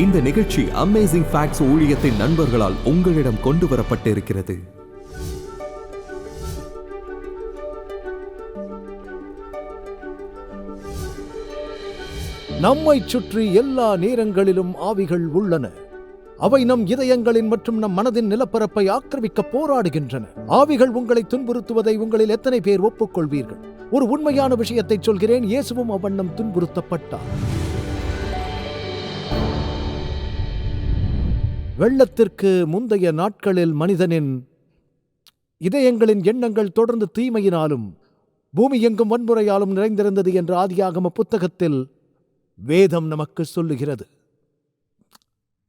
இந்த நிகழ்ச்சி amazing facts ஊழியத்தின் நண்பர்களால் உங்களிடம் கொண்டு வரப்பட்டிருக்கிறது. நம்மை சுற்றி எல்லா நேரங்களிலும் ஆவிகள் உள்ளன. அவை நம் இதயங்களின் மற்றும் நம் மனதின் நிலப்பரப்பை ஆக்கிரமிக்க போராடுகின்றன. ஆவிகள் உங்களை துன்புறுத்துவதை உங்களில் எத்தனை பேர் ஒப்புக்கொள்வீர்கள்? ஒரு உண்மையான விஷயத்தை சொல்கிறேன், இயேசுவும் அவ்வண்ணம் துன்புறுத்தப்பட்டார். வெள்ளத்திற்கு முந்தைய நாட்களில் மனிதனின் இதயங்களின் எண்ணங்கள் தொடர்ந்து தீமையினாலும் பூமி எங்கும் வன்முறையாலும் நிறைந்திருந்தது என்று ஆதியாகம புத்தகத்தில் வேதம் நமக்கு சொல்லுகிறது.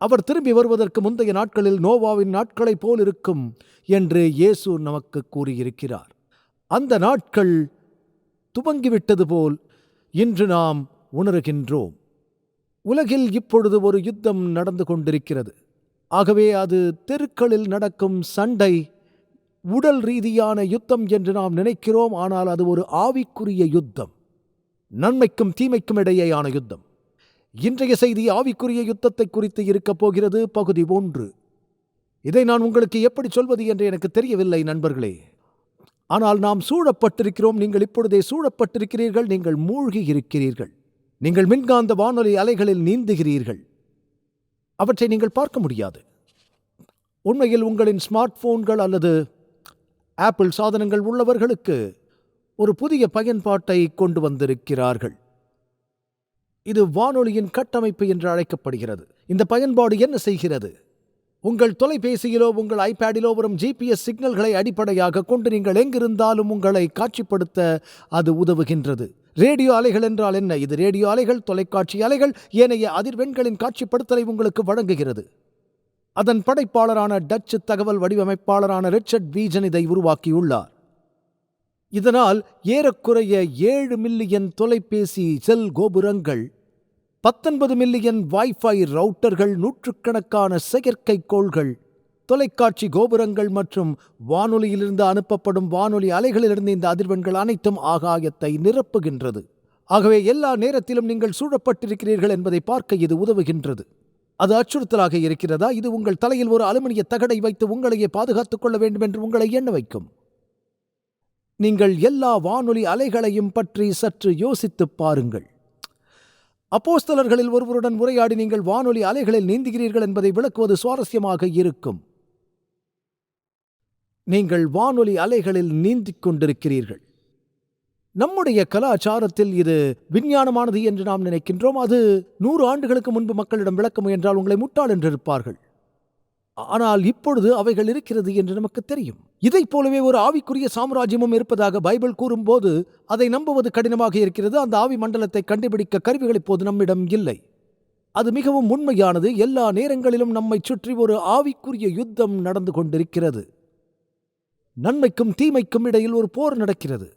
அவர் திரும்பி வருவதற்கு முந்தைய நாட்களில் நோவாவின் நாட்களைப் போல் இருக்கும் என்று இயேசு நமக்கு கூறியிருக்கிறார். அந்த நாட்கள் துவங்கிவிட்டது போல் இன்று நாம் உணர்கின்றோம். உலகில் இப்பொழுது ஒரு யுத்தம் நடந்து கொண்டிருக்கிறது. ஆகவே அது தெருக்களில் நடக்கும் சண்டை, உடல் ரீதியான யுத்தம் என்று நாம் நினைக்கிறோம். ஆனால் அது ஒரு ஆவிக்குரிய யுத்தம், நன்மைக்கும் தீமைக்கும் இடையேயான யுத்தம். இன்றைய செய்தி ஆவிக்குரிய யுத்தத்தை குறித்து இருக்கப் போகிறது, பகுதி 1. இதை நான் உங்களுக்கு எப்படி சொல்வது என்று எனக்கு தெரியவில்லை நண்பர்களே. ஆனால் நாம் சூழப்பட்டிருக்கிறோம். நீங்கள் இப்பொழுதே சூழப்பட்டிருக்கிறீர்கள். நீங்கள் மூழ்கி இருக்கிறீர்கள். நீங்கள் மின்காந்த வானொலி அலைகளில் நீந்துகிறீர்கள். அவற்றை நீங்கள் பார்க்க முடியாது. உண்மையில் உங்களின் ஸ்மார்ட் போன்கள் அல்லது ஆப்பிள் சாதனங்கள் உள்ளவர்களுக்கு ஒரு புதிய பயன்பாட்டை கொண்டு வந்திருக்கிறார்கள். இது வானொலியின் கட்டமைப்பு என்று அழைக்கப்படுகிறது. இந்த பயன்பாடு என்ன செய்கிறது? உங்கள் தொலைபேசியிலோ உங்கள் ஐபேடிலோ வரும் GPS சிக்னல்களை அடிப்படையாக கொண்டு நீங்கள் எங்கிருந்தாலும் உங்களை காட்சிப்படுத்த அது உதவுகின்றது. ரேடியோ அலைகள் என்றால் என்ன? இது ரேடியோ அலைகள், தொலைக்காட்சி அலைகள், ஏனைய அதிர்வெண்களின் காட்சிப்படுத்தலை உங்களுக்கு வழங்குகிறது. அதன் படைப்பாளரான டச்சு தகவல் வடிவமைப்பாளரான ரிச்சர்ட் வீஜன் இதை உருவாக்கியுள்ளார். இதனால் ஏறக்குறைய 7 மில்லியன் தொலைபேசி செல் கோபுரங்கள், 19 மில்லியன் வைஃபை ரவுட்டர்கள், நூற்றுக்கணக்கான செயற்கைக்கோள்கள், தொலைக்காட்சி கோபுரங்கள் மற்றும் வானொலியிலிருந்து அனுப்பப்படும் வானொலி அலைகளிலிருந்து இந்த அதிர்வெண்கள் அனைத்தும் ஆகாயத்தை நிரப்புகின்றது. ஆகவே எல்லா நேரத்திலும் நீங்கள் சூழப்பட்டிருக்கிறீர்கள் என்பதை பார்க்க இது உதவுகின்றது. அது அச்சுறுத்தலாக இருக்கிறதா? இது உங்கள் தலையில் ஒரு அலுமினிய தகடை வைத்து உங்களையே பாதுகாத்துக் கொள்ள வேண்டும் என்று உங்களை எண்ண வைக்கும். நீங்கள் எல்லா வானொலி அலைகளையும் பற்றி சற்று யோசித்துப் பாருங்கள். அப்போஸ்தலர்களில் ஒருவருடன் உரையாடி நீங்கள் வானொலி அலைகளில் நீந்துகிறீர்கள் என்பதை விளக்குவது சுவாரஸ்யமாக இருக்கும். நீங்கள் வானொலி அலைகளில் நீந்திக் கொண்டிருக்கிறீர்கள். நம்முடைய கலாச்சாரத்தில் இது விஞ்ஞானமானது என்று நாம் நினைக்கின்றோம். அது 100 ஆண்டுகளுக்கு முன்பு மக்களிடம் விளக்க முயன்றால் உங்களை முட்டாள் என்றிருப்பார்கள். ஆனால் இப்பொழுது அவைகள் இருக்கிறது என்று நமக்கு தெரியும். இதைப் போலவே ஒரு ஆவிக்குரிய சாம்ராஜ்யமும் இருப்பதாக பைபிள் கூறும்போது அதை நம்புவது கடினமாக இருக்கிறது. அந்த ஆவி மண்டலத்தை கண்டுபிடிக்க கருவிகள் இப்போது நம்மிடம் இல்லை. அது மிகவும் உண்மையானது. எல்லா நேரங்களிலும் நம்மை சுற்றி ஒரு ஆவிக்குரிய யுத்தம் நடந்து கொண்டிருக்கிறது. நன்மைக்கும் தீமைக்கும் இடையில் ஒரு போர் நடக்கிறது.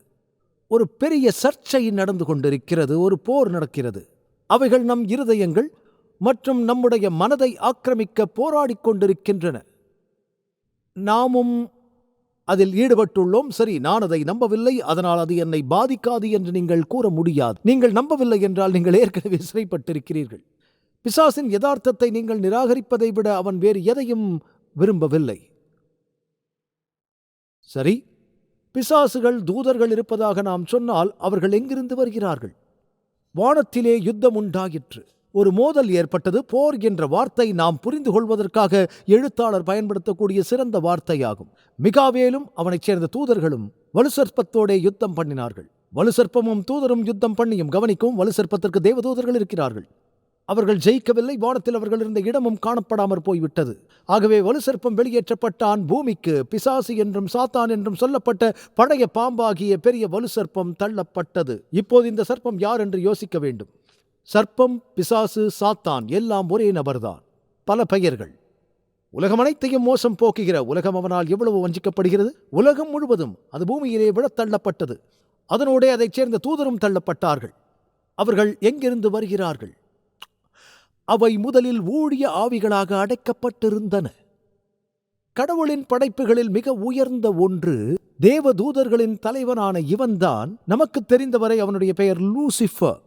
ஒரு பெரிய சர்ச்சை நடந்து கொண்டிருக்கிறது. ஒரு போர் நடக்கிறது. அவைகள் நம் இருதயங்கள் மற்றும் நம்முடைய மனதை ஆக்கிரமிக்க போராடிக் கொண்டிருக்கின்றன. நாமும் அதில் ஈடுபட்டுள்ளோம். சரி, நான் அதை நம்பவில்லை, அதனால் அது என்னை பாதிக்காது என்று நீங்கள் கூற முடியாது. நீங்கள் நம்பவில்லை என்றால் நீங்கள் ஏற்கனவே சிறைப்பட்டிருக்கிறீர்கள். பிசாசின் யதார்த்தத்தை நீங்கள் நிராகரிப்பதை விட அவன் வேறு எதையும் விரும்பவில்லை. சரி, பிசாசுகள் தூதர்கள் இருப்பதாக நாம் சொன்னால் அவர்கள் எங்கிருந்து வருகிறார்கள்? வானத்திலே யுத்தம் உண்டாயிற்று. ஒரு மோதல் ஏற்பட்டது. போர் என்ற வார்த்தை நாம் புரிந்து கொள்வதற்காக எழுத்தாளர் பயன்படுத்தக்கூடிய சிறந்த வார்த்தையாகும். மிகாவேலும் அவனைச் சேர்ந்த தூதர்களும் வலுசற்பத்தோடே யுத்தம் பண்ணினார்கள். வலுசற்பமும் தூதரும் யுத்தம் பண்ணியும், கவனிக்கவும், வலுசற்பத்திற்கு தேவதூதர்கள் இருக்கிறார்கள். அவர்கள் ஜெயிக்கவில்லை. வானத்தில் அவர்கள் இருந்த இடமும் காணப்படாமற் போய்விட்டது. ஆகவே வலுசற்பம் வெளியேற்றப்பட்டான். பூமிக்கு பிசாசு என்றும் சாத்தான் என்றும் சொல்லப்பட்ட பழைய பாம்பாகிய பெரிய வலுசற்பம் தள்ளப்பட்டது. இப்போது இந்த சர்ப்பம் யார் என்று யோசிக்க வேண்டும். சர்ப்பம், பிசாசு, சாத்தான் எல்லாம் ஒரே நபர்தான், பல பெயர்கள். உலகம் அனைத்தையும் மோசம் போக்குகிற உலகம் அவனால் எவ்வளவு வஞ்சிக்கப்படுகிறது. உலகம் முழுவதும் அது பூமியிலே விழத் தள்ளப்பட்டது. அதனோடே அதைச் சேர்ந்த தூதரும் தள்ளப்பட்டார்கள். அவர்கள் எங்கிருந்து வருகிறார்கள்? அவை முதலில் ஊழிய ஆவிகளாக அடைக்கப்பட்டிருந்தன. கடவுளின் படைப்புகளில் மிக உயர்ந்த ஒன்று தேவதூதர்களின் தலைவனான இவன்தான். நமக்கு தெரிந்தவரை அவனுடைய பெயர் லூசிஃபர்.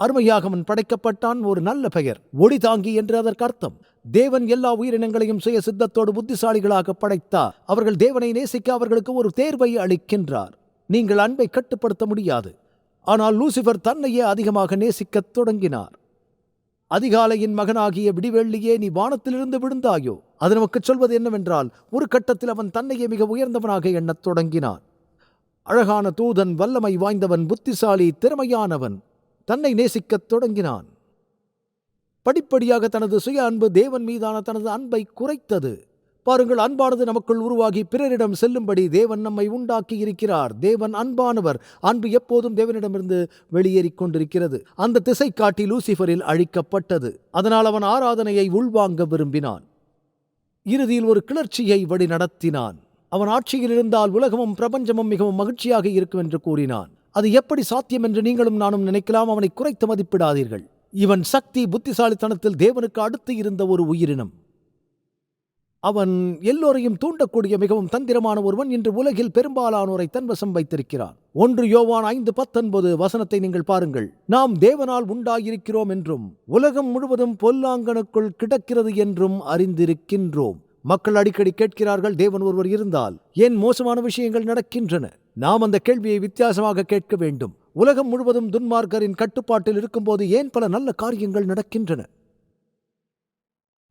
அருமையாக அவன் படைக்கப்பட்டான். ஒரு நல்ல பெயர், ஒளி தாங்கி என்று அதற்கு அர்த்தம். தேவன் எல்லா உயிரினங்களையும் சுய சித்தத்தோடு புத்திசாலிகளாக படைத்தார். அவர்கள் தேவனை நேசிக்க அவர்களுக்கு ஒரு தேர்வை அளிக்கின்றார். நீங்கள் அன்பை கட்டுப்படுத்த முடியாது. ஆனால் லூசிபர் தன்னையே அதிகமாக நேசிக்கத் தொடங்கினார். அதிகாலையின் மகனாகிய விடிவெள்ளியே, நீ வானத்திலிருந்து விழுந்தாயோ? அது நமக்கு சொல்வது என்னவென்றால், ஒரு கட்டத்தில் அவன் தன்னையே மிக உயர்ந்தவனாக எண்ணத் தொடங்கினான். அழகான தூதன், வல்லமை வாய்ந்தவன், புத்திசாலி, திறமையானவன், தன்னை நேசிக்கத் தொடங்கினான். படிப்படியாக தனது சுய அன்பு தேவன் மீதான தனது அன்பை குறைத்தது. பாருங்கள், அன்பானது நமக்குள் உருவாகி பிறரிடம் செல்லும்படி தேவன் நம்மை உண்டாக்கி இருக்கிறார். தேவன் அன்பானவர். அன்பு எப்போதும் தேவனிடமிருந்து வெளியேறிக் கொண்டிருக்கிறது. அந்த திசை காட்டி லூசிபரில் அழிக்கப்பட்டது. அதனால் அவன் ஆராதனையை உள்வாங்க விரும்பினான். இறுதியில் ஒரு கிளர்ச்சியை வழி நடத்தினான். அவன் ஆட்சியில் இருந்தால் உலகமும் பிரபஞ்சமும் மிகவும் மகிழ்ச்சியாக இருக்கும் என்று கூறினான். அது எப்படி சாத்தியம் என்று நீங்களும் நானும் நினைக்கலாம். அவனை குறைத்து மதிப்பிடாதீர்கள். இவன் சக்தி, புத்திசாலித்தனத்தில் தேவனுக்கு அடுத்து இருந்த ஒரு உயிரினம். அவன் எல்லோரையும் தூண்டக்கூடிய மிகவும் தந்திரமான ஒருவன். இன்று உலகில் பெரும்பாலானோரை தன்வசம் வைத்திருக்கிறான். 1 யோவான் 5:19 வசனத்தை நீங்கள் பாருங்கள். நாம் தேவனால் உண்டாயிருக்கிறோம் என்றும் உலகம் முழுவதும் பொல்லாங்கனுக்குள் கிடக்கிறது என்றும் அறிந்திருக்கின்றோம். மக்கள் அடிக்கடி கேட்கிறார்கள், தேவன் ஒருவர் இருந்தால் ஏன் மோசமான விஷயங்கள் நடக்கின்றன? நாம் அந்த கேள்வியை வித்தியாசமாக கேட்க வேண்டும். உலகம் முழுவதும் துன்மார்க்கரின் கட்டுப்பாட்டில் இருக்கும்போது ஏன் பல நல்ல காரியங்கள் நடக்கின்றன?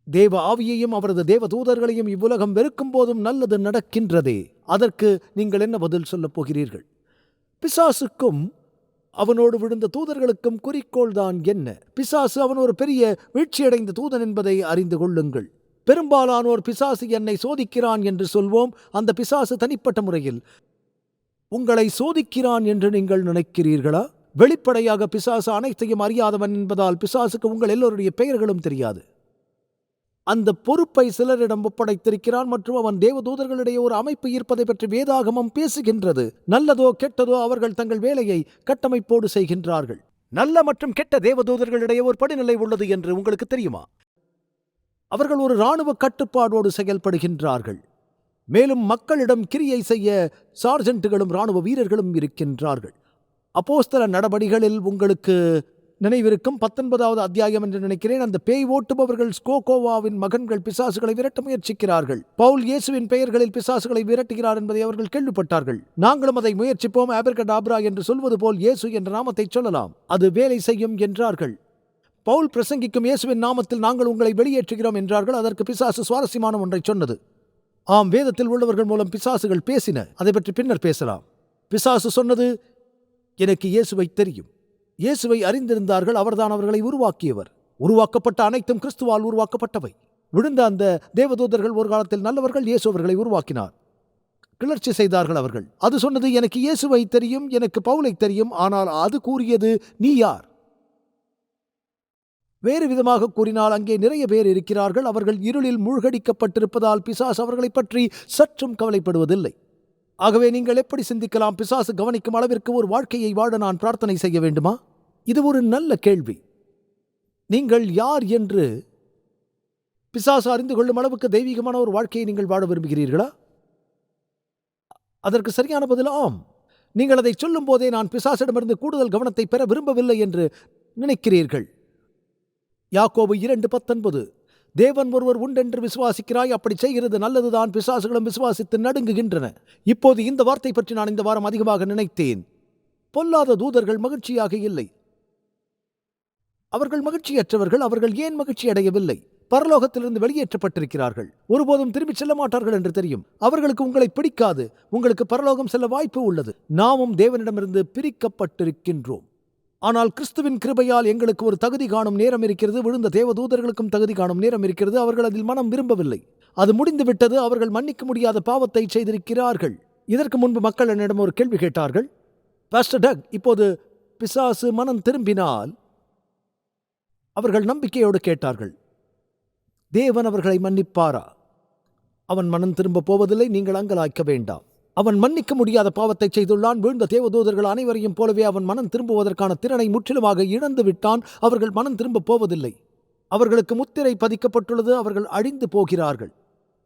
தேவ ஆவியையும் அவரது தேவ தூதர்களையும் இவ்வுலகம் வெறுக்கும் போதும் நல்லது நடக்கின்றதே. அதற்கு நீங்கள் என்ன பதில் சொல்லப் போகிறீர்கள்? பிசாசுக்கும் அவனோடு விழுந்த தூதர்களுக்கும் குறிக்கோள்தான் என்ன? பிசாசு அவன் ஒரு பெரிய வீழ்ச்சியடைந்த தூதன் என்பதை அறிந்து கொள்ளுங்கள். பெரும்பாலானோர் பிசாசு என்னை சோதிக்கிறான் என்று சொல்வோம். அந்த பிசாசு தனிப்பட்ட முறையில் உங்களை சோதிக்கிறான் என்று நீங்கள் நினைக்கிறீர்களா? வெளிப்படையாக பிசாசு அனைத்தையும் அறியாதவன் என்பதால் பிசாசுக்கு உங்கள் எல்லோருடைய பெயர்களும் தெரியாது. அந்த பொறுப்பை சிலரிடம் ஒப்படைத்திருக்கிறான் மற்றும் அவன் தேவதூதர்களிடையே ஒரு அமைப்பு இருப்பதை பற்றி வேதாகமம் பேசுகின்றது. நல்லதோ கெட்டதோ அவர்கள் தங்கள் வேலையை கட்டமைப்போடு செய்கின்றார்கள். நல்ல மற்றும் கெட்ட தேவதூதர்களிடையே ஒரு படிநிலை உள்ளது என்று உங்களுக்கு தெரியுமா? அவர்கள் ஒரு இராணுவ கட்டுப்பாடோடு செயல்படுகின்றார்கள். மேலும் மக்களிடம் கிரியை செய்ய சார்ஜென்ட்டுகளும் இராணுவ வீரர்களும் இருக்கின்றார்கள். அப்போஸ்தல நடபடிகளில் உங்களுக்கு நினைவிருக்கும் 19வது அத்தியாயம் என்று நினைக்கிறேன். அந்த பேய் ஓட்டுபவர்கள் ஸ்கோகோவாவின் மகன்கள் பிசாசுகளை விரட்ட முயற்சிக்கிறார்கள். பவுல் இயேசுவின் பெயர்களில் பிசாசுகளை விரட்டுகிறார் என்பதை அவர்கள் கேள்விப்பட்டார்கள். நாங்களும் அதை முயற்சிப்போம். ஆபிரகடாப்ரா என்று சொல்வது போல் இயேசு என்ற நாமத்தை சொல்லலாம், அது வேலை செய்யும் என்றார்கள். பவுல் பிரசங்கிக்கும் இயேசுவின் நாமத்தில் நாங்கள் உங்களை வெளியேற்றுகிறோம் என்றார்கள். அதற்கு பிசாசு சுவாரஸ்யமான ஒன்றை சொன்னது. ஆம், வேதத்தில் உள்ளவர்கள் மூலம் பிசாசுகள் பேசின. அதை பற்றி பின்னர் பேசலாம். பிசாசு சொன்னது, எனக்கு இயேசுவை தெரியும். இயேசுவை அறிந்திருந்தார்கள். அவர்தான் அவர்களை உருவாக்கியவர். உருவாக்கப்பட்ட அனைத்தும் கிறிஸ்துவால் உருவாக்கப்பட்டவை. விழுந்த அந்த தேவதூதர்கள் ஒரு காலத்தில் நல்லவர்கள். இயேசு அவர்களை உருவாக்கினார். கிளர்ச்சி செய்தார்கள் அவர்கள். அது சொன்னது, எனக்கு இயேசுவை தெரியும், எனக்கு பவுலை தெரியும். ஆனால் அது கூறியது, நீ யார்? வேறு விதமாக கூறினால், அங்கே நிறைய பேர் இருக்கிறார்கள். அவர்கள் இருளில் மூழ்கடிக்கப்பட்டிருப்பதால் பிசாசு அவர்களை பற்றி சற்றும் கவலைப்படுவதில்லை. ஆகவே நீங்கள் எப்படி சிந்திக்கலாம்? பிசாசு கவனிக்கும் அளவிற்கு ஒரு வாழ்க்கையை வாழ நான் பிரார்த்தனை செய்ய வேண்டுமா? இது ஒரு நல்ல கேள்வி. நீங்கள் யார் என்று பிசாசு அறிந்து கொள்ளும் அளவுக்கு தெய்வீகமான ஒரு வாழ்க்கையை நீங்கள் வாழ விரும்புகிறீர்களா? அதற்கு சரியான பதில் ஆம். நீங்கள் அதை சொல்லும் போதே நான் பிசாசிடமிருந்து கூடுதல் கவனத்தை பெற விரும்பவில்லை என்று நினைக்கிறீர்கள். யாக்கோபு 2:19 தேவன் ஒருவர் உண்டென்று விசுவாசிக்கிறாய், அப்படி செய்கிறது நல்லதுதான். பிசாசுகளும் விசுவாசித்து நடுங்குகின்றன. இப்போது இந்த வார்த்தை பற்றி நான் இந்த வாரம் அதிகமாக நினைத்தேன். பொல்லாத தூதர்கள் மகிழ்ச்சியாக இல்லை. அவர்கள் மகிழ்ச்சியற்றவர்கள். அவர்கள் ஏன் மகிழ்ச்சி அடையவில்லை? பரலோகத்திலிருந்து வெளியேற்றப்பட்டிருக்கிறார்கள். ஒருபோதும் திரும்பிச் செல்ல மாட்டார்கள் என்று தெரியும். அவர்களுக்கு உங்களை பிடிக்காது. உங்களுக்கு பரலோகம் செல்ல வாய்ப்பு உள்ளது. நாமும் தேவனிடமிருந்து பிரிக்கப்பட்டிருக்கின்றோம். ஆனால் கிறிஸ்துவின் கிருபையால் எங்களுக்கு ஒரு தகுதி காணும் நேரம் இருக்கிறது. விழுந்த தேவதூதர்களுக்கும் தகுதி காணும் நேரம் இருக்கிறது. அவர்கள் அதில் மனம் விரும்பவில்லை. அது முடிந்துவிட்டது. அவர்கள் மன்னிக்க முடியாத பாவத்தை செய்திருக்கிறார்கள். இதற்கு முன்பு மக்கள் என்னிடம் ஒரு கேள்வி கேட்டார்கள், பாஸ்டர் டக், இப்போது பிசாசு மனம் திரும்பினால்? அவர்கள் நம்பிக்கையோடு கேட்டார்கள், தேவன் அவர்களை மன்னிப்பாரா? அவன் மனம் திரும்ப போவதில்லை. நீங்கள் அங்கலாய்க்க வேண்டாம். அவன் மன்னிக்க முடியாத பாவத்தை செய்துள்ளான். வீழ்ந்த தேவதூதர்கள் அனைவரையும் போலவே அவன் மனம் திரும்புவதற்கான திறனை முற்றிலுமாக இழந்து விட்டான். அவர்கள் மனம் திரும்ப போவதில்லை. அவர்களுக்கு முத்திரை பதிக்கப்பட்டுள்ளது. அவர்கள் அழிந்து போகிறார்கள்.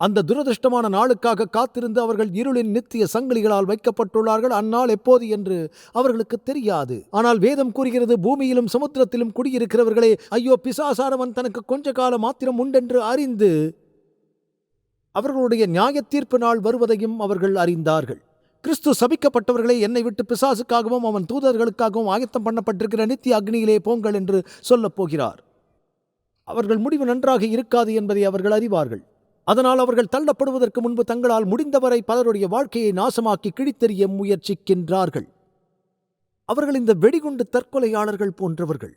அந்த துரதிருஷ்டமான நாளுக்காக காத்திருந்து அவர்கள் இருளின் நித்திய சங்கிலிகளால் வைக்கப்பட்டுள்ளார்கள். அந்நாள் எப்போது என்று அவர்களுக்கு தெரியாது. ஆனால் வேதம் கூறுகிறது, பூமியிலும் சமுத்திரத்திலும் குடியிருக்கிறவர்களே, ஐயோ, பிசாசானவன் தனக்கு கொஞ்ச காலம் மாத்திரம் உண்டென்று அறிந்து அவர்களுடைய நியாயத்தீர்ப்பு நாள் வருவதையும் அவர்கள் அறிந்தார்கள். கிறிஸ்து சபிக்கப்பட்டவர்களே, என்னை விட்டு பிசாசுக்காகவும் அவன் தூதர்களுக்காகவும் ஆயத்தம் பண்ணப்பட்டிருக்கிற நித்திய அக்னியிலே போங்கள் என்று சொல்லப் போகிறார். அவர்கள் முடிவு நன்றாக இருக்காது என்பதை அவர்கள் அறிவார்கள். அதனால் அவர்கள் தள்ளப்படுவதற்கு முன்பு தங்களால் முடிந்தவரை பலருடைய வாழ்க்கையை நாசமாக்கி கிழித்தெறிய முயற்சிக்கின்றார்கள். அவர்கள் இந்த வெடிகுண்டு தற்கொலையாளர்கள் போன்றவர்கள்.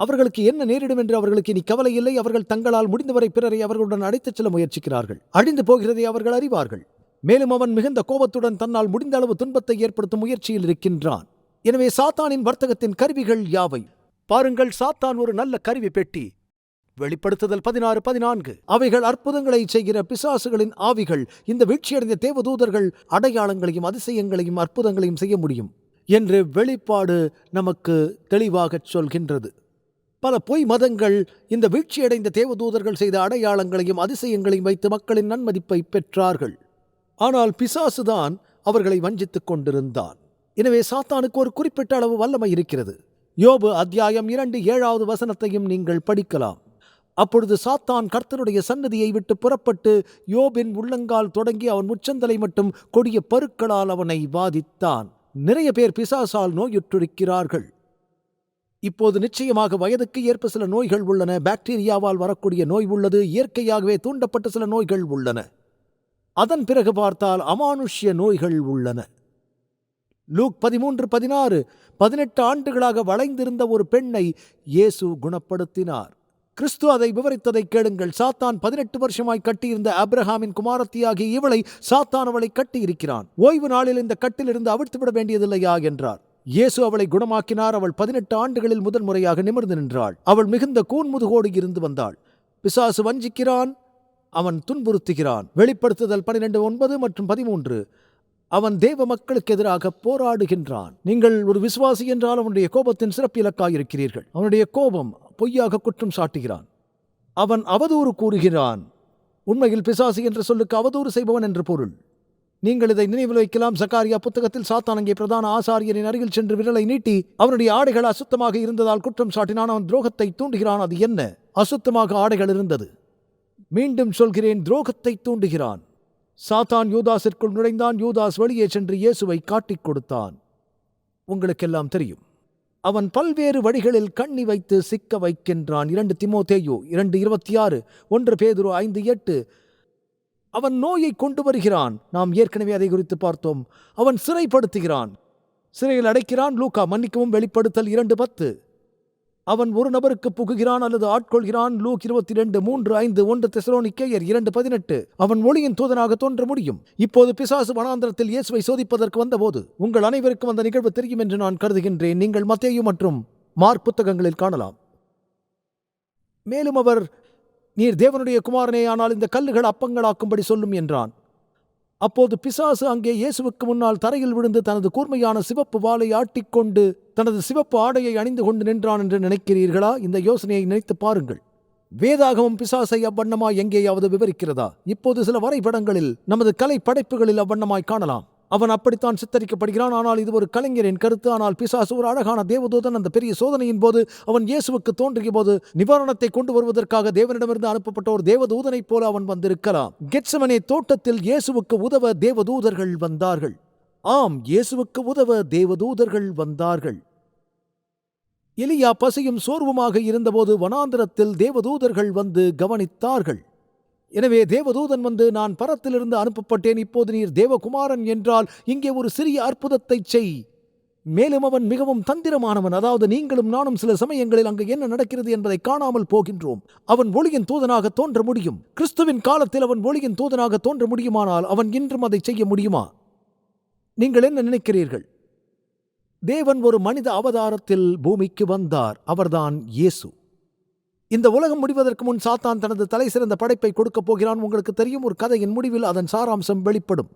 அவர்களுக்கு என்ன நேரிடும் என்று அவர்களுக்கு இனி கவலை இல்லை. அவர்கள் தங்களால் முடிந்தவரை பிறரை அவர்களுடன் அழைத்துச் செல்ல முயற்சிக்கிறார்கள். அழிந்து போகிறதை அவர்கள் அறிவார்கள். மேலும் அவன் மிகுந்த கோபத்துடன் தன்னால் முடிந்த அளவு துன்பத்தை ஏற்படுத்தும் முயற்சியில் இருக்கின்றான். எனவே சாத்தானின் வர்த்தகத்தின் கருவிகள் யாவை? பாருங்கள், சாத்தான் ஒரு நல்ல கருவி பெட்டி. வெளிப்படுத்துதல் 16:14. அவைகள் அற்புதங்களை செய்கிற பிசாசுகளின் ஆவிகள். இந்த வீழ்ச்சியடைந்த தேவதூதர்கள் அடையாளங்களையும் அதிசயங்களையும் அற்புதங்களையும் செய்ய முடியும் என்று வெளிப்பாடு நமக்கு தெளிவாகச் சொல்கின்றது. பல பொய் மதங்கள் இந்த வீழ்ச்சியடைந்த தேவதூதர்கள் செய்த அடையாளங்களையும் அதிசயங்களையும் வைத்து மக்களின் நன்மதிப்பை பெற்றார்கள். ஆனால் பிசாசுதான் அவர்களை வஞ்சித்துக் கொண்டிருந்தான். எனவே சாத்தானுக்கு ஒரு குறிப்பிட்ட அளவு வல்லமை இருக்கிறது. யோபு அத்தியாயம் 2:7 நீங்கள் படிக்கலாம். அப்பொழுது சாத்தான் கர்த்தருடைய சன்னதியை விட்டு புறப்பட்டு யோபின் உள்ளங்கால் தொடங்கி அவன் உச்சந்தலை மட்டும் கொடிய பருக்களால் அவனை வாதித்தான். நிறைய பேர் பிசாசால் நோயுற்றிருக்கிறார்கள். இப்போது நிச்சயமாக வயதுக்கு ஏற்ப சில நோய்கள் உள்ளன. பாக்டீரியாவால் வரக்கூடிய நோய் உள்ளது. இயற்கையாகவே தூண்டப்பட்ட சில நோய்கள் உள்ளன. அதன் பிறகு பார்த்தால் அமானுஷ்ய நோய்கள் உள்ளன. லூக் 13:16. 18 ஆண்டுகளாக வளைந்திருந்த ஒரு பெண்ணை இயேசு குணப்படுத்தினார். கிறிஸ்து அதை விவரித்ததை கேளுங்கள். சாத்தான் 18 வருஷமாய் கட்டியிருந்த ஆபிரகாமின் குமாரத்தியாகிய இவளை சாத்தான் அவளை கட்டியிருக்கிறான். ஓய்வு நாளில் இந்த கட்டிலிருந்து அவிழ்த்துவிட வேண்டியதில்லையா என்றார். இயேசு அவளை குணமாக்கினார். அவள் 18 ஆண்டுகளில் முதல் முறையாக நிமிர்ந்து நின்றாள். அவள் மிகுந்த கூன்முதுகோடு இருந்து வந்தாள். பிசாசு வஞ்சிக்கிறான், அவன் துன்புறுத்துகிறான். வெளிப்படுத்துதல் 12:9 மற்றும் 13. அவன் தேவ மக்களுக்கு எதிராக போராடுகின்றான். நீங்கள் ஒரு விசுவாசி என்றால் அவனுடைய கோபத்தின் சிறப்பு இலக்காயிருக்கிறீர்கள். அவனுடைய கோபம் பொய்யாக குற்றம் சாட்டுகிறான். அவன் அவதூறு கூறுகிறான். உண்மையில் பிசாசு என்ற சொல்லுக்கு அவதூறு செய்பவன் என்று பொருள். நீங்கள் இதை நினைவில் வைக்கலாம். சகாரியா புத்தகத்தில் சாத்தான் அங்கே பிரதான ஆசாரியரின் அருகில் சென்று விரலை நீட்டி அவனுடைய ஆடைகள் அசுத்தமாக இருந்ததால் குற்றம் சாட்டினான். அவன் துரோகத்தை தூண்டுகிறான். அது என்ன? அசுத்தமாக ஆடைகள் இருந்தது. மீண்டும் சொல்கிறேன், துரோகத்தை தூண்டுகிறான். சாத்தான் யூதாஸிற்குள் நுழைந்தான். யூதாஸ் வெளியே சென்று இயேசுவை காட்டிக் கொடுத்தான். உங்களுக்கெல்லாம் தெரியும். அவன் பல்வேறு வழிகளில் கண்ணி வைத்து சிக்க வைக்கின்றான். 2 தீமோத்தேயு 2:26, 1 பேதுரு 5:8. அவன் நோயை கொண்டு வருகிறான். நாம் ஏற்கனவே அதை குறித்து பார்த்தோம். அவன் சிறைப்படுத்துகிறான், சிறையில் அடைக்கிறான். லூக்கா மன்னிக்கவும் வெளிப்படுத்தல் 2:10. அவன் ஒரு நபருக்கு புகுகிறான் அல்லது ஆட்கொள்கிறான். லூக் 22, 3, 5, 1 தெசலோனிக்கேயர் 2:18. அவன் ஒளியின் தூதனாக தோன்ற முடியும். இப்போது பிசாசு வனாந்தரத்தில் இயேசுவை சோதிப்பதற்கு வந்தபோது உங்கள் அனைவருக்கும் அந்த நிகழ்வு தெரியும் என்று நான் கருதுகின்றேன். நீங்கள் மத்தேயு மற்றும் மார்க் புத்தகங்களில் காணலாம். மேலும் அவர், நீர் தேவனுடைய குமாரனே, ஆனால் இந்த கல்லுகள் அப்பங்களாக்கும்படி சொல்லும் என்றான். அப்போது பிசாசு அங்கே இயேசுவுக்கு முன்னால் தரையில் விழுந்து தனது கூர்மையான சிவப்பு வாளை ஆட்டிக்கொண்டு தனது சிவப்பு ஆடையை அணிந்து கொண்டு நின்றான் என்று நினைக்கிறீர்களா? இந்த யோசனையை நினைத்து பாருங்கள். வேதாகமம் பிசாசை அவ்வண்ணமாய் எங்கேயாவது விவரிக்கிறதா? இப்போது சில வரைபடங்களில் நமது கலை படைப்புகளில் அவ்வண்ணமாய் காணலாம். அவன் அப்படித்தான் சித்தரிக்கப்படுகிறான். ஆனால் இது ஒரு கலைஞரின் கருத்து. ஆனால் பிசாசு ஒரு அழகான தேவதூதன். அந்த பெரிய சோதனையின் போது அவன் இயேசுவுக்கு தோன்றிய போது நிவாரணத்தை கொண்டு வருவதற்காக தேவனிடமிருந்து அனுப்பப்பட்ட ஒரு தேவதூதனைப் போல அவன் வந்திருக்கலாம். கெத்செமனே தோட்டத்தில் இயேசுவுக்கு உதவ தேவதூதர்கள் வந்தார்கள். ஆம், இயேசுவுக்கு உதவ தேவதூதர்கள் வந்தார்கள். எலியா பசியும் சோர்வுமாக இருந்தபோது வனாந்திரத்தில் தேவதூதர்கள் வந்து கவனித்தார்கள். எனவே தேவதூதன் வந்து, நான் பரத்திலிருந்து அனுப்பப்பட்டேன், இப்போது நீர் தேவகுமாரன் என்றால் இங்கே ஒரு சிறிய அற்புதத்தை செய். மேலும் அவன் மிகவும் தந்திரமானவன். அதாவது நீங்களும் நானும் சில சமயங்களில் அங்கு என்ன நடக்கிறது என்பதை காணாமல் போகின்றோம். அவன் ஒளியின் தூதனாக தோன்ற முடியும். கிறிஸ்துவின் காலத்தில் அவன் ஒளியின் தூதனாக தோன்ற முடியுமானால் அவன் இன்றும் அதை செய்ய முடியுமா? நீங்கள் என்ன நினைக்கிறீர்கள்? தேவன் ஒரு மனித அவதாரத்தில் பூமிக்கு வந்தார். அவர்தான் இயேசு. இந்த உலகம் முடிவதற்கு முன் சாத்தான் தனது தலை சிறந்த படைப்பை கொடுக்கப் போகிறான். உங்களுக்கு தெரியும், ஒரு கதையின் முடிவில் அதன் சாராம்சம் வெளிப்படும்.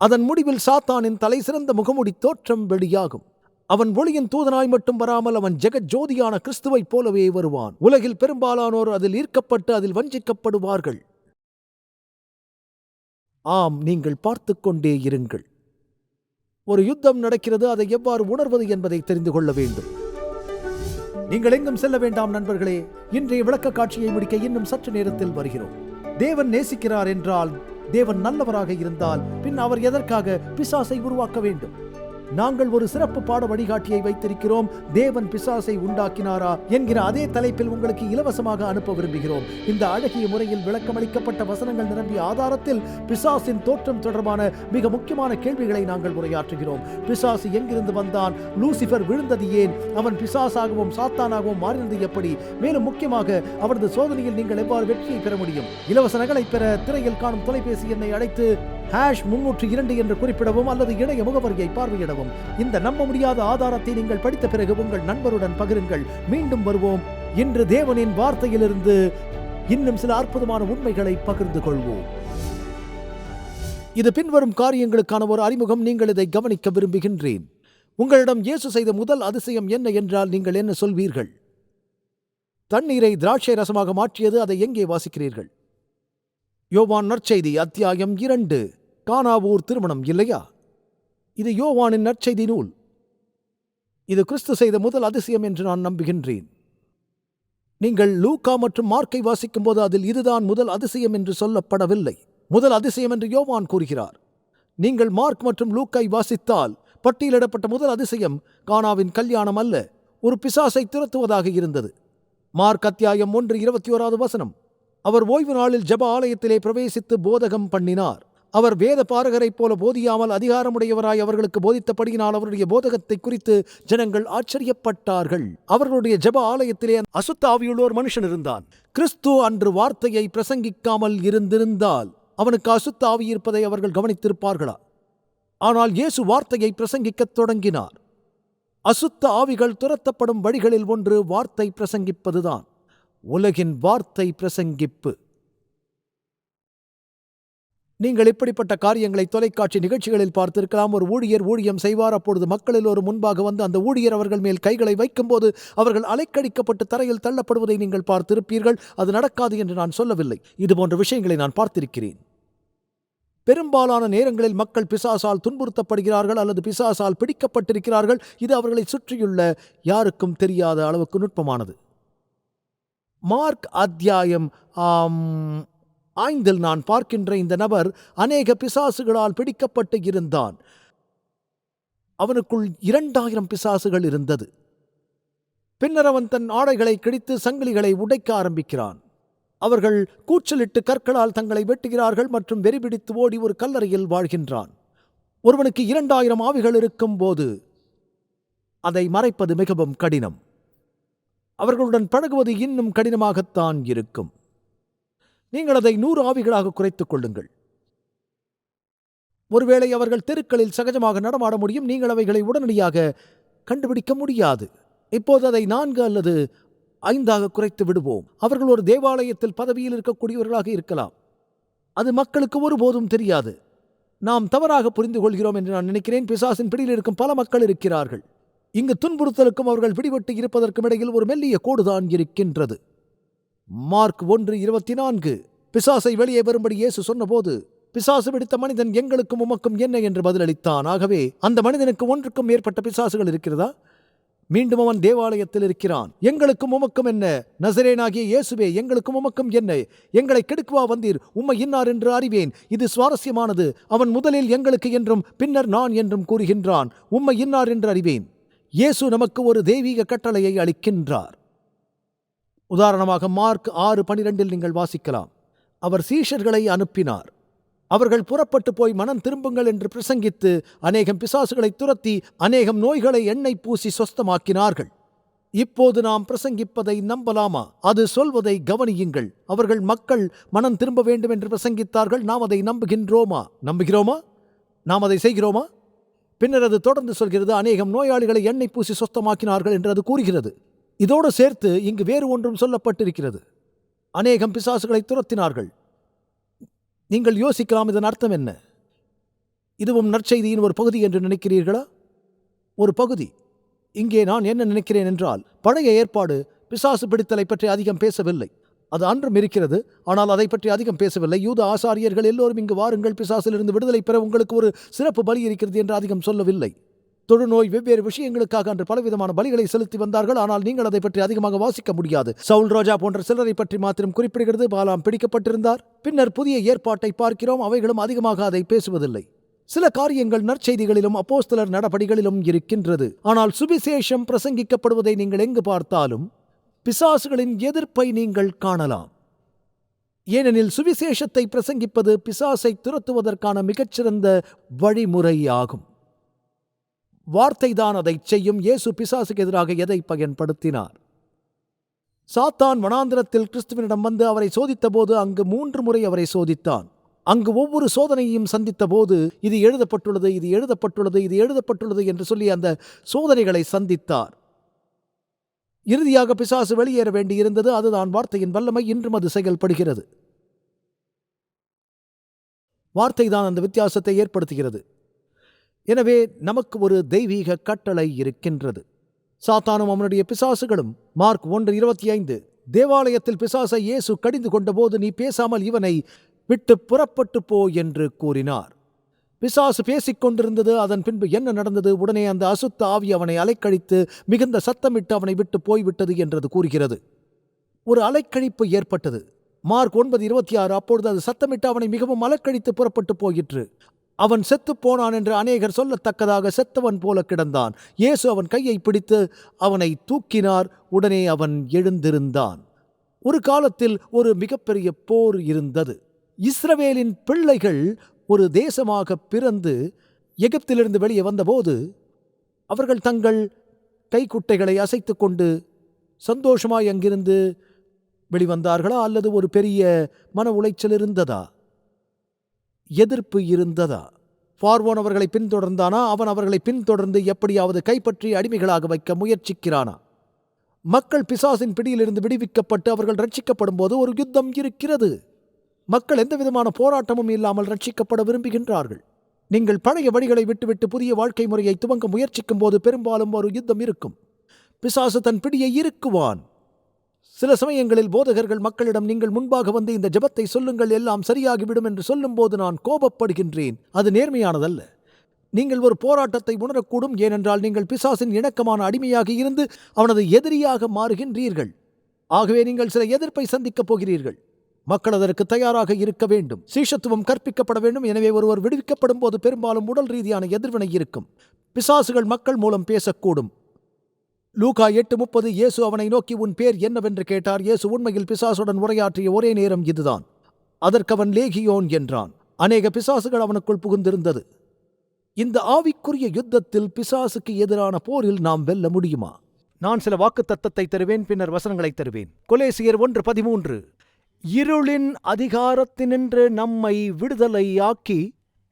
அதன் முடிவில் சாத்தானின் தலை சிறந்த முகமுடி தோற்றம் வெளியாகும். அவன் ஒளியின் தூதனாய் மட்டும் வராமல் அவன் ஜெகஜோதியான கிறிஸ்துவைப் போலவே வருவான். உலகில் பெரும்பாலானோர் அதில் ஈர்க்கப்பட்டு அதில் வஞ்சிக்கப்படுவார்கள். ஆம், நீங்கள் பார்த்து கொண்டே இருங்கள். ஒரு யுத்தம் நடக்கிறது. அதை எவ்வாறு உணர்வது என்பதை தெரிந்து கொள்ள வேண்டும். நீங்கள் எங்கும் செல்ல வேண்டாம் நண்பர்களே. இன்றைய விளக்க காட்சியை முடிக்க இன்னும் சற்று நேரத்தில் வருகிறோம். தேவன் நேசிக்கிறார் என்றால், தேவன் நல்லவராக இருந்தால், பின் அவர் எதற்காக பிசாசை உருவாக்க வேண்டும்? நாங்கள் ஒரு சிறப்பு பாட வழிகாட்டியை வைத்திருக்கிறோம். தேவன் பிசாசை உண்டாக்கினாரா என்கிற அதே தலைப்பில் உங்களுக்கு இலவசமாக அனுப்ப விரும்புகிறோம். இந்த அழகிய முறையில் விளக்கமளிக்கப்பட்ட வசனங்கள் நிரம்பிய ஆதாரத்தில் பிசாசின் தோற்றம் தொடர்பான மிக முக்கியமான கேள்விகளை நாங்கள் உரையாற்றுகிறோம். பிசாசு எங்கிருந்து வந்தான்? லூசிபர் விழுந்தது ஏன்? அவன் பிசாசாகவும் சாத்தானாகவும் மாறினது எப்படி? மேலும் முக்கியமாக அவரது சோதனையில் நீங்கள் எவ்வாறு வெற்றியை பெற முடியும்? இலவச நகலை பெற திரையில் காணும் தொலைபேசி எண்ணை அழைத்து #302 என்று குறிப்பிடவும் அல்லது இணைய முகவரியை பார்வையிடவும். இந்த நம்ப முடியாத ஆதாரத்தை நீங்கள் படித்த பிறகு உங்கள் நண்பருடன் பகிருங்கள். மீண்டும் வருவோம். இன்று தேவனின் வார்த்தையிலிருந்து இன்னும் சில அற்புதமான உண்மைகளை பகிர்ந்து கொள்வோம். இது பின்வரும் காரியங்களுக்கான ஒரு அறிமுகம். நீங்கள் இதை கவனிக்க விரும்புகின்றேன். உங்களிடம் இயேசு செய்த முதல் அதிசயம் என்ன என்றால் நீங்கள் என்ன சொல்வீர்கள்? தண்ணீரை திராட்சை ரசமாக மாற்றியது. அதை எங்கே வாசிக்கிறீர்கள்? யோவான் நற்செய்தி அத்தியாயம் 2. கானாவூர் திருமணம் இல்லையா? இது யோவானின் நற்செய்தி நூல். இது கிறிஸ்து செய்த முதல் அதிசயம் என்று நான் நம்புகின்றேன். நீங்கள் லூக்கா மற்றும் மார்க்கை வாசிக்கும் போது அதில் இதுதான் முதல் அதிசயம் என்று சொல்லப்படவில்லை. முதல் அதிசயம் என்று யோவான் கூறுகிறார். நீங்கள் மார்க் மற்றும் லூக்கை வாசித்தால் பட்டியலிடப்பட்ட முதல் அதிசயம் கானாவின் கல்யாணம் அல்ல, ஒரு பிசாசை துரத்துவதாக இருந்தது. மார்க் அத்தியாயம் 1:21 அவர் ஓய்வு நாளில் ஜெப ஆலயத்திலே பிரவேசித்து போதகம் பண்ணினார். அவர் வேத பாரகரைப் போல போதியாமல் அதிகாரமுடையவராய் அவர்களுக்கு போதித்தபடியினால் அவருடைய போதகத்தை குறித்து ஜனங்கள் ஆச்சரியப்பட்டார்கள். அவர்களுடைய ஜெப ஆலயத்திலே அசுத்த ஆவியுள்ள ஒரு மனுஷன் இருந்தான். கிறிஸ்து அன்று வார்த்தையை பிரசங்கிக்காமல் இருந்திருந்தால் அவனுக்கு அசுத்த ஆவி இருப்பதை அவர்கள் கவனித்திருப்பார்களா? ஆனால் இயேசு வார்த்தையை பிரசங்கிக்கத் தொடங்கினார். அசுத்த ஆவிகள் துரத்தப்படும் வழிகளில் ஒன்று வார்த்தை பிரசங்கிப்பதுதான். உலகின் வார்த்தை பிரசங்கிப்பு. நீங்கள் இப்படிப்பட்ட காரியங்களை தொலைக்காட்சி நிகழ்ச்சிகளில் பார்த்திருக்கலாம். ஒரு ஊழியர் ஊழியம் செய்வார். அப்பொழுது மக்களில் ஒரு முன்பாக வந்து அந்த ஊழியர் அவர்கள் மேல் கைகளை வைக்கும்போது அவர்கள் அலைக்கடிக்கப்பட்டு தரையில் தள்ளப்படுவதை நீங்கள் பார்த்திருப்பீர்கள். அது நடக்காது என்று நான் சொல்லவில்லை. இதுபோன்ற விஷயங்களை நான் பார்த்திருக்கிறேன். பெரும்பாலான நேரங்களில் மக்கள் பிசாசால் துன்புறுத்தப்படுகிறார்கள் அல்லது பிசாசால் பிடிக்கப்பட்டிருக்கிறார்கள். இது அவர்களை சுற்றியுள்ள யாருக்கும் தெரியாத அளவுக்கு நுட்பமானது. மார்க் அத்தியாயம் 5 நான் பார்க்கின்ற இந்த நபர் அநேக பிசாசுகளால் பிடிக்கப்பட்டு இருந்தான். அவனுக்குள் 2000 பிசாசுகள் இருந்தது. பின்னர் அவன் தன் ஆடைகளை கிழித்து சங்கிலிகளை உடைக்க ஆரம்பிக்கிறான். அவர்கள் கூச்சலிட்டு கற்களால் தங்களை வெட்டுகிறார்கள் மற்றும் வெறிபிடித்து ஓடி ஒரு கல்லறையில் வாழ்கின்றான். ஒருவனுக்கு 2000 ஆவிகள் இருக்கும் போது அதை மறைப்பது மிகவும் கடினம். அவர்களுடன் பழகுவது இன்னும் கடினமாகத்தான் இருக்கும். நீங்கள் அதை 100 ஆவிகளாக குறைத்துக் கொள்ளுங்கள். ஒருவேளை அவர்கள் தெருக்களில் சகஜமாக நடமாட முடியும். நீங்கள் அவைகளை உடனடியாக கண்டுபிடிக்க முடியாது. இப்போது அதை 4 அல்லது 5 குறைத்து விடுவோம். அவர்கள் ஒரு தேவாலயத்தில் பதவியில் இருக்கக்கூடியவர்களாக இருக்கலாம். அது மக்களுக்கு ஒருபோதும் தெரியாது. நாம் தவறாக புரிந்து கொள்கிறோம் என்று நான் நினைக்கிறேன். பிசாசின் பிடியில் இருக்கும் பல மக்கள் இருக்கிறார்கள். இங்கு துன்புறுத்தலுக்கும் அவர்கள் பிடிபட்டு இருப்பதற்கும் இடையில் ஒரு மெல்லிய கோடுதான் இருக்கின்றது. மார்க் 1:24 பிசாசை வெளியே வரும்படி இயேசு சொன்னபோது பிசாசு பிடித்த மனிதன் எங்களுக்கும் உமக்கும் என்ன என்று பதிலளித்தான். ஆகவே அந்த மனிதனுக்கு 1க்கும் மேற்பட்ட பிசாசுகள் இருக்கிறதா? மீண்டும் அவன் தேவாலயத்தில் இருக்கிறான். எங்களுக்கும் உமக்கும் என்ன? நசரேனாகிய இயேசுவே, எங்களுக்கும் உமக்கும் என்ன? எங்களை கெடுக்குவா வந்தீர்? உம்மை இன்னார் என்று அறிவேன். இது சுவாரஸ்யமானது. அவன் முதலில் எங்களுக்கு என்றும் பின்னர் நான் என்றும் கூறுகின்றான். உம்மை இன்னார் என்று அறிவேன். இயேசு நமக்கு ஒரு தெய்வீக கட்டளையை அளிக்கின்றார். உதாரணமாக மார்க் 6:12 நீங்கள் வாசிக்கலாம். அவர் சீஷர்களை அனுப்பினார். அவர்கள் புறப்பட்டு போய் மனம் திரும்புங்கள் என்று பிரசங்கித்து அநேகம் பிசாசுகளை துரத்தி அநேகம் நோய்களை எண்ணெய் பூசி சொஸ்தமாக்கினார்கள். இப்போது நாம் பிரசங்கிப்பதை நம்பலாமா? அது சொல்வதை கவனியுங்கள். அவர்கள் மக்கள் மனம் திரும்ப வேண்டும் என்று பிரசங்கித்தார்கள். நாம் அதை நம்புகிறோமா? நாம் அதை செய்கிறோமா? பின்னர் அது தொடர்ந்து சொல்கிறது, அநேகம் நோயாளிகளை எண்ணெய் பூசி சொஸ்தமாக்கினார்கள் என்று அது கூறுகிறது. இதோடு சேர்த்து இங்கு வேறு ஒன்றும் சொல்லப்பட்டிருக்கிறது. அநேகம் பிசாசுகளை துரத்தினார்கள். நீங்கள் யோசிக்கலாம், இதன் அர்த்தம் என்ன? இதுவும் நற்செய்தியின் ஒரு பகுதி என்று நினைக்கிறீர்களா? ஒரு பகுதி. இங்கே நான் என்ன நினைக்கிறேன் என்றால், பழைய ஏற்பாடு பிசாசு பிடித்தலை பற்றி அதிகம் பேசவில்லை. அது அன்றும் இருக்கிறது. ஆனால் அதை பற்றி அதிகம் பேசவில்லை. யூத ஆசாரியர்கள் எல்லோரும் இங்கு வாருங்கள், பிசாசிலிருந்து விடுதலை பெற உங்களுக்கு ஒரு சிறப்பு பலி இருக்கிறது என்று அதிகம் சொல்லவில்லை. தொழுநோய் வெவ்வேறு விஷயங்களுக்காக அன்று பலவிதமான பலிகளை செலுத்தி வந்தார்கள். ஆனால் நீங்கள் அதை பற்றி அதிகமாக வாசிக்க முடியாது. சவுல் ராஜா போன்ற சிலரை பற்றி மாத்திரம் குறிப்பிடுகிறது. பாலாம் பிடிக்கப்பட்டிருந்தார். பின்னர் புதிய ஏற்பாட்டை பார்க்கிறோம். அவைகளும் அதிகமாக அதை பேசுவதில்லை. சில காரியங்கள் நற்செய்திகளிலும் அப்போஸ்தலர் நடபடிகளிலும் இருக்கின்றது. ஆனால் சுவிசேஷம் பிரசங்கிக்கப்படுவதை நீங்கள் எங்கு பார்த்தாலும் பிசாசுகளின் எதிர்ப்பை நீங்கள் காணலாம். ஏனெனில் சுவிசேஷத்தை பிரசங்கிப்பது பிசாசை துரத்துவதற்கான மிகச்சிறந்த வழிமுறையாகும். வார்த்தைதான் அதை செய்யும். இயேசு பிசாசுக்கு எதிராக எதை பயன்படுத்தினார்? சாத்தான் வனாந்திரத்தில் கிறிஸ்துவனிடம் வந்து அவரை சோதித்த போது அங்கு 3 முறை அவரை சோதித்தான். அங்கு ஒவ்வொரு சோதனையையும் சந்தித்த போது இது எழுதப்பட்டுள்ளது, இது எழுதப்பட்டுள்ளது, இது எழுதப்பட்டுள்ளது என்று சொல்லி அந்த சோதனைகளை சந்தித்தார். இறுதியாக பிசாசு வெளியேற வேண்டியிருந்தது. அதுதான் வார்த்தையின் வல்லமை. இன்றும் அது செயல்படுகிறது. வார்த்தைதான் அந்த வித்தியாசத்தை ஏற்படுத்துகிறது. எனவே நமக்கு ஒரு தெய்வீக கட்டளை இருக்கின்றது. சாத்தானும் அவனுடைய பிசாசுகளும் மார்க் 1:25 தேவாலயத்தில் பிசாசை இயேசு கடிந்து கொண்டபோது நீ பேசாமல் இவனை விட்டு புறப்பட்டு போ என்று கூறினார். பிசாசு பேசிக் கொண்டிருந்தது. அதன் பின்பு என்ன நடந்தது? உடனே அந்த அசுத்த ஆவி அவனை அலைக்கழித்து மிகுந்த சத்தமிட்டு அவனை விட்டு போய்விட்டது என்றது கூறுகிறது. ஒரு அலைக்கழிப்பு ஏற்பட்டது. மார்க் 9:26 அப்பொழுது அது சத்தமிட்டு அவனை மிகவும் அலைக்கழித்து புறப்பட்டு போயிற்று. அவன் செத்துப் போனான் என்று அநேகர் சொல்லத்தக்கதாக செத்தவன் போல கிடந்தான். இயேசு அவன் கையை பிடித்து அவனை தூக்கினார். உடனே அவன் எழுந்திருந்தான். ஒரு காலத்தில் ஒரு மிகப்பெரிய போர் இருந்தது. இஸ்ரவேலின் பிள்ளைகள் ஒரு தேசமாக பிறந்து எகிப்திலிருந்து வெளியே வந்தபோது அவர்கள் தங்கள் கைக்குட்டைகளை அசைத்து கொண்டு சந்தோஷமாய் அங்கிருந்து வெளிவந்தார்களா? அல்லது ஒரு பெரிய மன உளைச்சல் இருந்ததா? எதிர்ப்பு இருந்ததா? பார்வோன் அவர்களை பின்தொடர்ந்தானா? அவன் அவர்களை பின்தொடர்ந்து எப்படியாவது கைப்பற்றி அடிமைகளாக வைக்க முயற்சிக்கிறானா? மக்கள் பிசாசின் பிடியிலிருந்து விடுவிக்கப்பட்டு அவர்கள் ரட்சிக்கப்படும் போது ஒரு யுத்தம் இருக்கிறது. மக்கள் எந்தவிதமான போராட்டமும் இல்லாமல் ரட்சிக்கப்பட விரும்புகின்றார்கள். நீங்கள் பழைய வழிகளை விட்டுவிட்டு புதிய வாழ்க்கை முறையை துவங்க முயற்சிக்கும் போது பெரும்பாலும் ஒரு யுத்தம் இருக்கும். பிசாசு தன் பிடியை இறுக்குவான். சில சமயங்களில் போதகர்கள் மக்களிடம் நீங்கள் முன்பாக வந்து இந்த ஜெபத்தை சொல்லுங்கள், எல்லாம் சரியாகிவிடும் என்று சொல்லும்போது நான் கோபப்படுகின்றேன். அது நேர்மையானதல்ல. நீங்கள் ஒரு போராட்டத்தை உணரக்கூடும். ஏனென்றால் நீங்கள் பிசாசின் இணக்கமான அடிமையாக இருந்து அவனது எதிரியாக மாறுகின்றீர்கள். ஆகவே நீங்கள் சில எதிர்ப்பை சந்திக்கப் போகிறீர்கள். மக்கள் அதற்கு தயாராக இருக்க வேண்டும். சீஷத்துவம் கற்பிக்கப்பட வேண்டும். எனவே ஒருவர் விடுவிக்கப்படும் போது பெரும்பாலும் உடல் ரீதியான எதிர்வினை இருக்கும். பிசாசுகள் மக்கள் மூலம் பேசக்கூடும். லூக்கா 8:30 இயேசு அவனை நோக்கி உன் பேர் என்னவென்று கேட்டார். இயேசு உண்மையில் பிசாசுடன் உரையாற்றிய ஒரே நேரம் இதுதான். அதற்கு அவன் லேகியோன் என்றான். அநேக பிசாசுகள் அவனுக்குள் புகுந்திருந்தது. இந்த ஆவிக்குரிய யுத்தத்தில் பிசாசுக்கு எதிரான போரில் நாம் வெல்ல முடியுமா? நான் சில வாக்குத்தத்தத்தை தருவேன், பின்னர் வசனங்களை தருவேன். கொலேசியர் 1:13 இருளின் அதிகாரத்தினின்று நம்மை விடுதலையாக்கி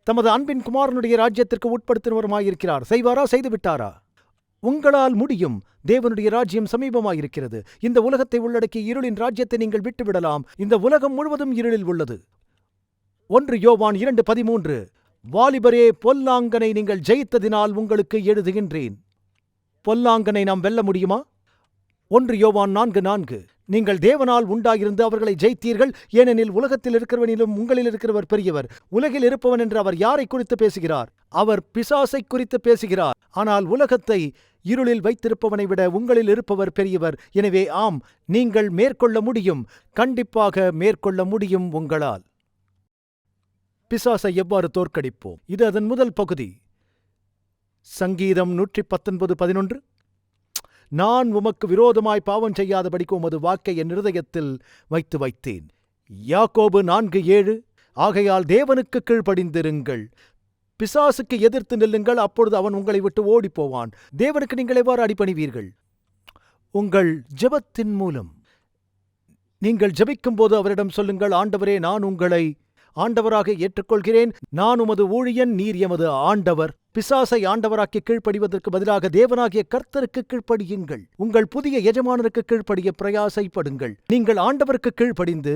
தமது அன்பின் குமாரனுடைய ராஜ்யத்திற்கு உட்படுத்தினவருமாயிருக்கிறார். செய்வாரா? செய்துவிட்டாரா? உங்களால் முடியும். தேவனுடைய ராஜ்யம் சமீபமாயிருக்கிறது. இந்த உலகத்தை உள்ளடக்கி இருளின் ராஜ்யத்தை நீங்கள் விட்டுவிடலாம். இந்த உலகம் முழுவதும் இருளில் உள்ளது. 1 யோவான் 2:13 வாலிபரே, பொல்லாங்கனை நீங்கள் ஜெயித்ததினால் உங்களுக்கு எழுதுகின்றேன். பொல்லாங்கனை நாம் வெல்ல முடியுமா? 1 யோவான் 4:4 நீங்கள் தேவனால் உண்டாயிருந்து அவர்களை ஜெயித்தீர்கள். ஏனெனில் உலகத்தில் இருக்கிறவனிலும் உங்களில் இருக்கிறவர் பெரியவர். உலகில் இருப்பவன் என்று அவர் யாரை குறித்து பேசுகிறார்? அவர் பிசாசை குறித்து பேசுகிறார். ஆனால் உலகத்தை இருளில் வைத்திருப்பவனை விட உங்களில் இருப்பவர் பெரியவர். எனவே ஆம், நீங்கள் மேற்கொள்ள முடியும். கண்டிப்பாக மேற்கொள்ள முடியும் உங்களால். பிசாசை எவ்வாறு தோற்கடிப்போம்? இது அதன் முதல் பகுதி. சங்கீதம் 119:11 நான் உமக்கு விரோதமாய் பாவம் செய்யாதபடிக்கு உமது வாக்கை என் இருதயத்தில் வைத்தேன். யாக்கோபு 4:7 ஆகையால் தேவனுக்கு கீழ்ப்படிந்திருங்கள், பிசாசுக்கு எதிர்த்து நில்லுங்கள், அப்பொழுது அவன் உங்களை விட்டு ஓடிப்போவான். தேவனுக்கு நீங்கள் எவ்வாறு அடிபணிவீர்கள்? உங்கள் ஜெபத்தின் மூலம். நீங்கள் ஜெபிக்கும்போது அவரிடம் சொல்லுங்கள், ஆண்டவரே, நான் உங்களை ஆண்டவராக ஏற்றுக்கொள்கிறேன். நான் உமது ஊழியன், நீர் எமது ஆண்டவர். பிசாசை ஆண்டவராக்கி கீழ்ப்படிவதற்கு பதிலாக தேவனாகிய கர்த்தருக்கு கீழ்ப்படியுங்கள். உங்கள் புதிய எஜமானருக்கு கீழ்ப்படிய பிரயாசைப்படுங்கள். நீங்கள் ஆண்டவருக்கு கீழ்ப்படிந்து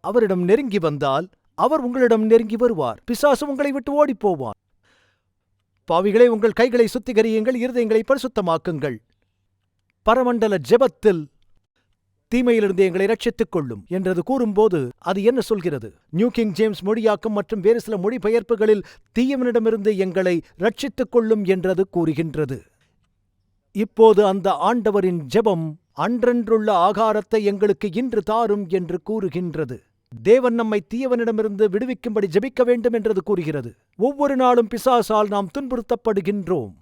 அவரிடம் நெருங்கி வந்தால் அவர் உங்களிடம் நெருங்கி வருவார். பிசாசு உங்களை விட்டு ஓடிப்போவார். பாவிகளை, உங்கள் கைகளை சுத்திகரியுங்கள், இருதயங்களை பரிசுத்தமாக்குங்கள். பரமண்டல ஜெபத்தில் தீமையிலிருந்து எங்களை ரட்சித்துக் கொள்ளும் என்றது கூறும்போது அது என்ன சொல்கிறது? நியூ கிங் ஜேம்ஸ் மொழியாக்கம் மற்றும் வேறு சில மொழிபெயர்ப்புகளில் தீயவனிடமிருந்து எங்களை ரட்சித்துக் கொள்ளும் என்றது கூறுகின்றது. இப்போது அந்த ஆண்டவரின் ஜெபம் அன்றன்றுள்ள ஆகாரத்தை எங்களுக்கு இன்று தாரும் என்று கூறுகின்றது. தேவன் நம்மை தீயவனிடமிருந்து விடுவிக்கும்படி ஜெபிக்க வேண்டும் என்றது கூறுகிறது. ஒவ்வொரு நாளும் பிசாசால் நாம் துன்புறுத்தப்படுகின்றோம்.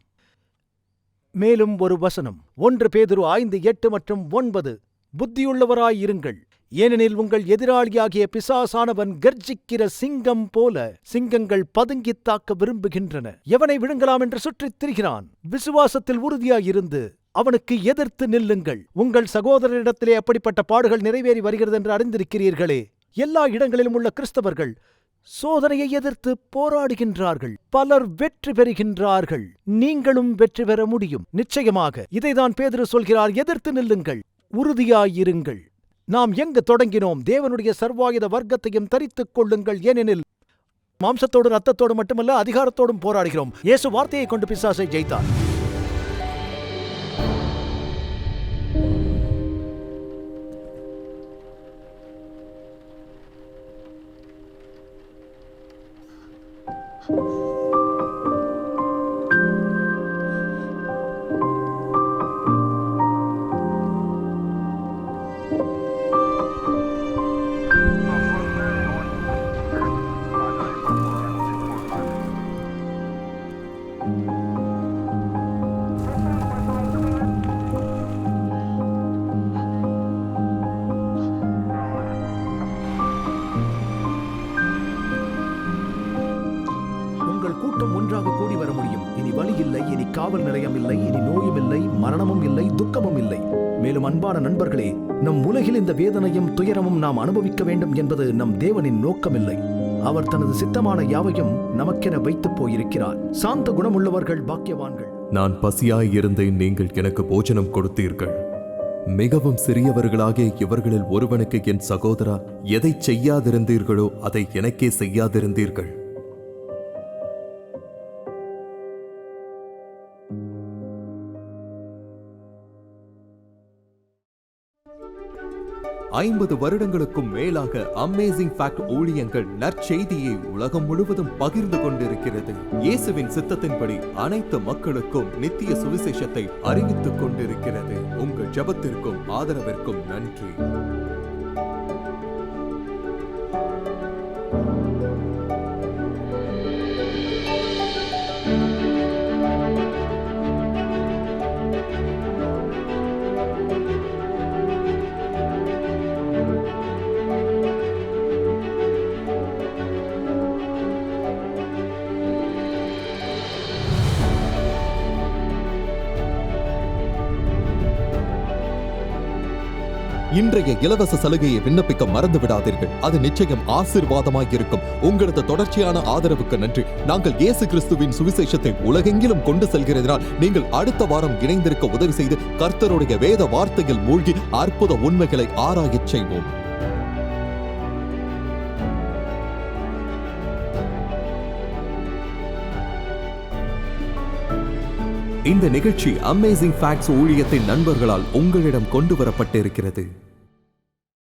மேலும் ஒரு வசனம் 1 பேதுரு 5:8 மற்றும் 9, புத்தியுள்ளவராயிருங்கள், ஏனெனில் உங்கள் எதிராளியாகிய பிசாசானவன் கர்ஜிக்கிற சிங்கம் போல சிங்கங்கள் பதுங்கித் தாக்க விரும்புகின்றன. எவனை விழுங்கலாம் என்று சுற்றித் திரிகிறான். விசுவாசத்தில் உறுதியாயிருந்து அவனுக்கு எதிர்த்து நில்லுங்கள். உங்கள் சகோதரரிடத்திலே அப்படிப்பட்ட பாடுகள் நிறைவேறி வருகிறது என்று அறிந்திருக்கிறீர்களே. எல்லா இடங்களிலும் உள்ள கிறிஸ்தவர்கள் சோதனையை எதிர்த்து போராடுகின்றார்கள். பலர் வெற்றி பெறுகின்றார்கள். நீங்களும் வெற்றி பெற முடியும். நிச்சயமாக இதைதான் பேதுரு சொல்கிறார். எதிர்த்து நில்லுங்கள், உறுதியாயிருங்கள். நாம் எங்கு தொடங்கினோம்? தேவனுடைய சர்வாயுத வர்க்கத்தையும் தரித்துக் கொள்ளுங்கள். ஏனெனில் மாம்சத்தோடு ரத்தத்தோடு மட்டுமல்ல, அதிகாரத்தோடும் போராடுகிறோம். இயேசு வார்த்தையை கொண்டு பிசாசை ஜெயித்தார். கூட்டம் ஒன்றாக கூடி வர முடியும். இனி வலி இல்லை, இனி காவல் நிலையம் இல்லை, இனி நோயும் இல்லை, மரணமும் இல்லை, துக்கமும் இல்லை. மேலும் அன்பான நண்பர்களே, நம் உலகில் இந்த வேதனையும் துயரமும் நாம் அனுபவிக்க வேண்டும் என்பது நம் தேவனின் நோக்கமில்லை. அவர் தனது சித்தமான யாவையும் நமக்கென வைத்துப் போயிருக்கிறார். சாந்த குணமுள்ளவர்கள் பாக்கியவான்கள். நான் பசியாய் இருந்தேன், நீங்கள் எனக்கு போஜனம் கொடுத்தீர்கள். மிகவும் சிறியவர்களாகிய இவர்களில் ஒருவனுக்கு என் சகோதரா எதை செய்யாதிருந்தீர்களோ அதை எனக்கே செய்யாதிருந்தீர்கள். ஐம்பது வருடங்களுக்கும் மேலாக அமேசிங் ஃபேக்ட் ஊழியங்கள் நற்செய்தியை உலகம் முழுவதும் பகிர்ந்து கொண்டிருக்கிறது. இயேசுவின் சித்தத்தின்படி அனைத்து மக்களுக்கும் நித்திய சுவிசேஷத்தை அறிவித்துக் கொண்டிருக்கிறது. உங்கள் ஜெபத்திற்கும் ஆதரவிற்கும் நன்றி. இன்றைய இலவச சலுகையை விண்ணப்பிக்க மறந்து விடாதீர்கள். அது நிச்சயம் ஆசீர்வாதமாய் இருக்கும். உங்களது தொடர்ச்சியான ஆதரவுக்கு நன்றி. நாங்கள் இயேசு கிறிஸ்துவின் சுவிசேஷத்தை உலகெங்கிலும் கொண்டு செல்கிறதினால் நீங்கள் அடுத்த வாரம் இணைந்திருக்க உதவி செய்து கர்த்தருடைய வேத வார்த்தையில் மூழ்கி அற்புத உண்மைகளை ஆராயச் செய்வோம். இந்த நிகழ்ச்சி அமேசிங் ஃபேக்ட்ஸ் ஊழியத்தின் நண்பர்களால் உங்களிடம் கொண்டு வரப்பட்டிருக்கிறது.